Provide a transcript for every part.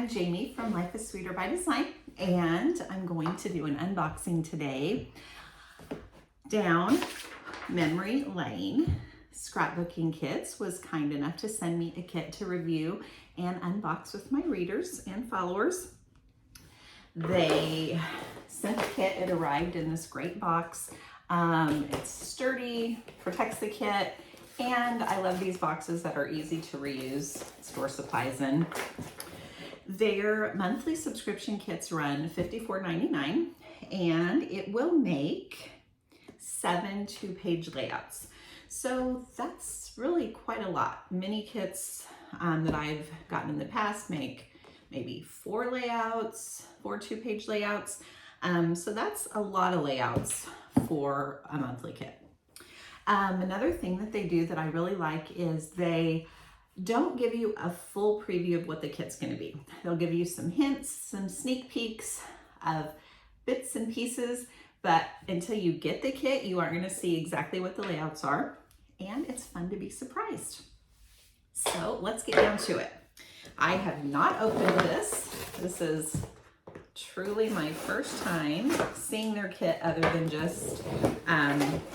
I'm Jamie from Life is Sweeter by Design, and I'm going to do an unboxing today down memory lane. Scrapbooking Kids was kind enough to send me a kit to review and unbox with my readers and followers. They sent the kit. It arrived in this great box. It's sturdy, protects the kit, and I love these boxes that are easy to reuse, store supplies in. Their monthly subscription kits run $54.99, and it will make 7 two-page layouts. So that's really quite a lot. Many kits that I've gotten in the past make maybe 4 layouts, 4 two-page layouts. So that's a lot of layouts for a monthly kit. Another thing that they do that I really like is they don't give you a full preview of what the kit's going to be. They'll give you some hints, some sneak peeks of bits and pieces, but until you get the kit, you aren't going to see exactly what the layouts are, and it's fun to be surprised. So let's get down to it. I have not opened this. This is truly my first time seeing their kit other than just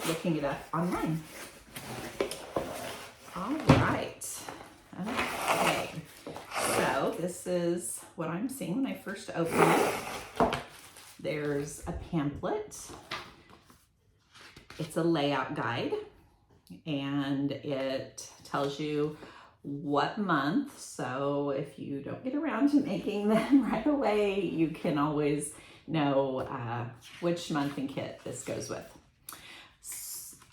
looking it up online. All right. Okay, so this is what I'm seeing when I first open it. There's a pamphlet. It's a layout guide, and it tells you what month. So if you don't get around to making them right away, you can always know which month and kit this goes with.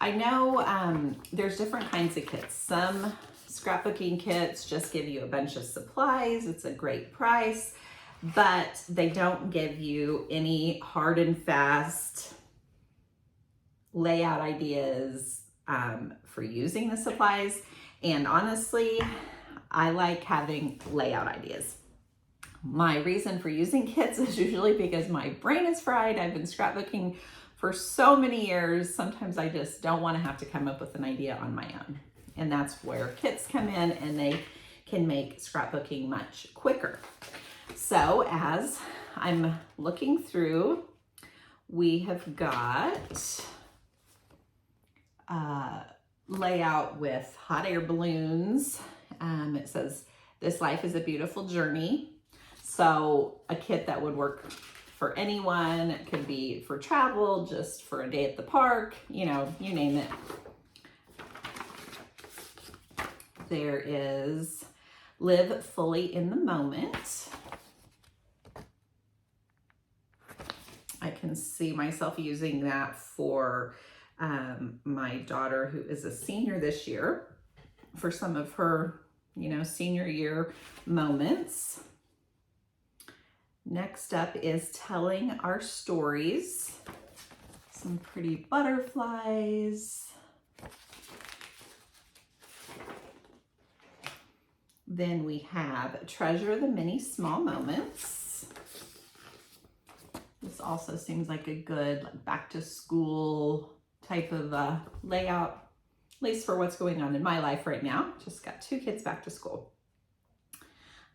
I know there's different kinds of kits. Some scrapbooking kits just give you a bunch of supplies. It's a great price, but they don't give you any hard and fast layout ideas for using the supplies. And honestly, I like having layout ideas. My reason for using kits is usually because my brain is fried. I've been scrapbooking for so many years. Sometimes I just don't want to have to come up with an idea on my own. And that's where kits come in, and they can make scrapbooking much quicker. So as I'm looking through, we have got layout with hot air balloons. It says, "This life is a beautiful journey." So a kit that would work for anyone. It could be for travel, just for a day at the park, you know, you name it. There is Live Fully in the Moment. I can see myself using that for my daughter, who is a senior this year, for some of her, you know, senior year moments. Next up is Telling Our Stories. Some pretty butterflies. Then we have Treasure the Many Small Moments. This also seems like a good back to school type of layout, at least for what's going on in my life right now. Just got 2 kids back to school.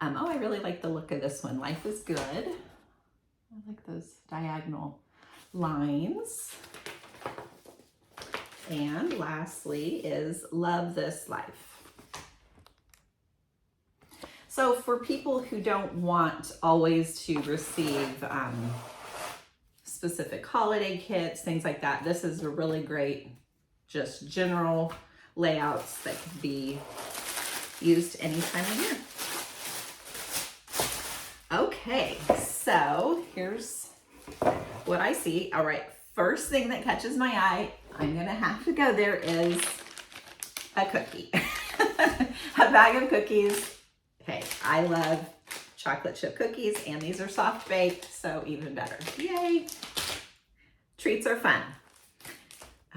Oh, I really like the look of this one. Life is Good. I like those diagonal lines. And lastly is Love This Life. So for people who don't want always to receive specific holiday kits, things like that, this is a really great, just general layouts that can be used any time of year. Okay, so here's what I see. All right, first thing that catches my eye, I'm gonna have to go there, is a cookie. A bag of cookies. Hey, I love chocolate chip cookies, and these are soft baked, so even better. Yay! Treats are fun.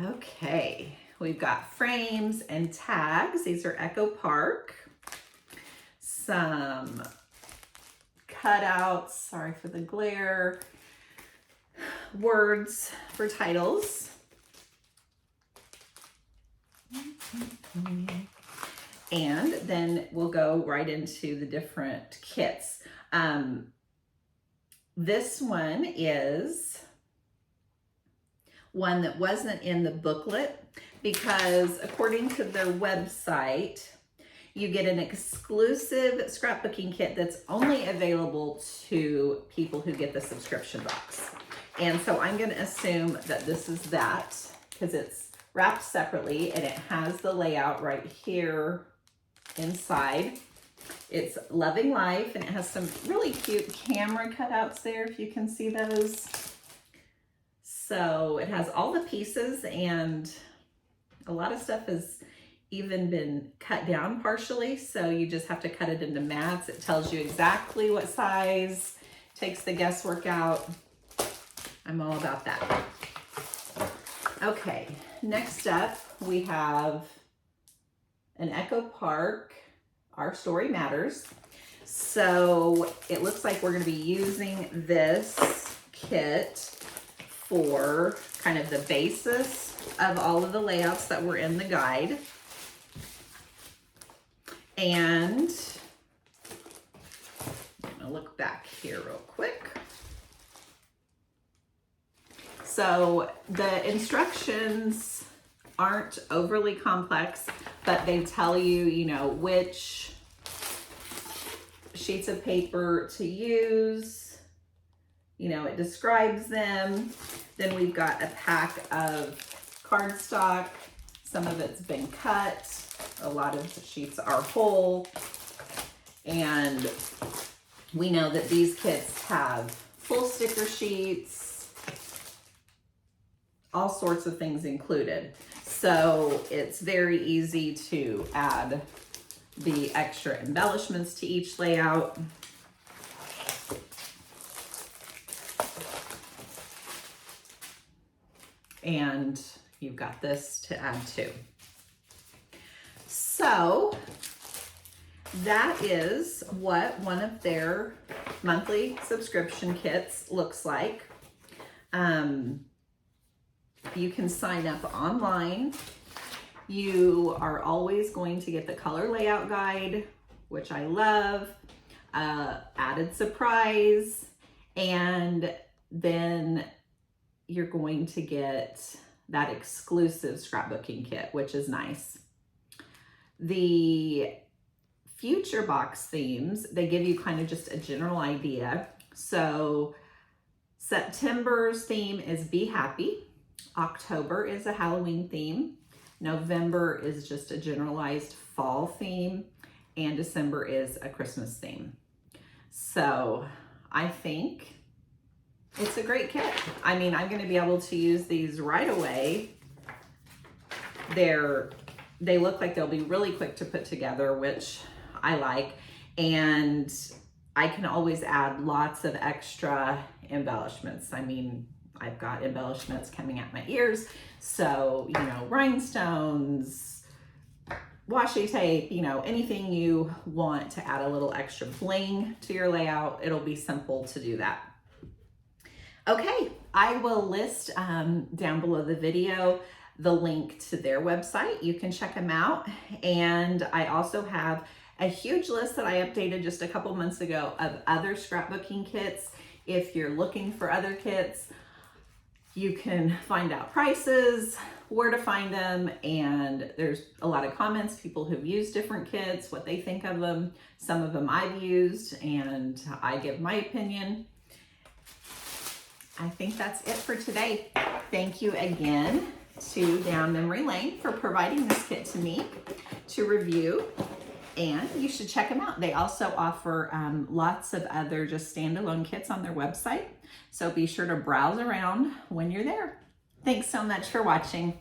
Okay, we've got frames and tags. These are Echo Park. Some cutouts, sorry for the glare, words for titles. And then we'll go right into the different kits. This one is one that wasn't in the booklet because according to their website, you get an exclusive scrapbooking kit that's only available to people who get the subscription box. And so I'm going to assume that this is that because it's wrapped separately and it has the layout right here inside. It's Loving Life and it has some really cute camera cutouts there if you can see those. So it has all the pieces and a lot of stuff has even been cut down partially. So you just have to cut it into mats. It tells you exactly what size, takes the guesswork out. I'm all about that. Okay, next up we have an Echo Park, Our Story Matters. So it looks like we're going to be using this kit for kind of the basis of all of the layouts that were in the guide. And I'm going to look back here real quick. So the instructions aren't overly complex, but they tell you, you know, which sheets of paper to use. You know, it describes them. Then we've got a pack of cardstock. Some of it's been cut. A lot of the sheets are whole. And we know that these kits have full sticker sheets, all sorts of things included. So it's very easy to add the extra embellishments to each layout. And you've got this to add to. So that is what one of their monthly subscription kits looks like. You can sign up online. You are always going to get the color layout guide, which I love, added surprise, and then you're going to get that exclusive scrapbooking kit, which is nice. The future box themes, they give you kind of just a general idea. So September's theme is Be Happy. October is a Halloween theme. November is just a generalized fall theme. And December is a Christmas theme. So I think it's a great kit. I mean, I'm going to be able to use these right away. They look like they'll be really quick to put together, which I like. And I can always add lots of extra embellishments. I mean, I've got embellishments coming out my ears. So, you know, rhinestones, washi tape, you know, anything you want to add a little extra bling to your layout, it'll be simple to do that. Okay, I will list down below the video the link to their website. You can check them out. And I also have a huge list that I updated just a couple months ago of other scrapbooking kits. If you're looking for other kits, you can find out prices, where to find them, and there's a lot of comments, people who've used different kits, what they think of them. Some of them I've used, and I give my opinion. I think that's it for today. Thank you again to Down Memory Lane for providing this kit to me to review, and you should check them out. They also offer lots of other just standalone kits on their website, so be sure to browse around when you're there. Thanks so much for watching.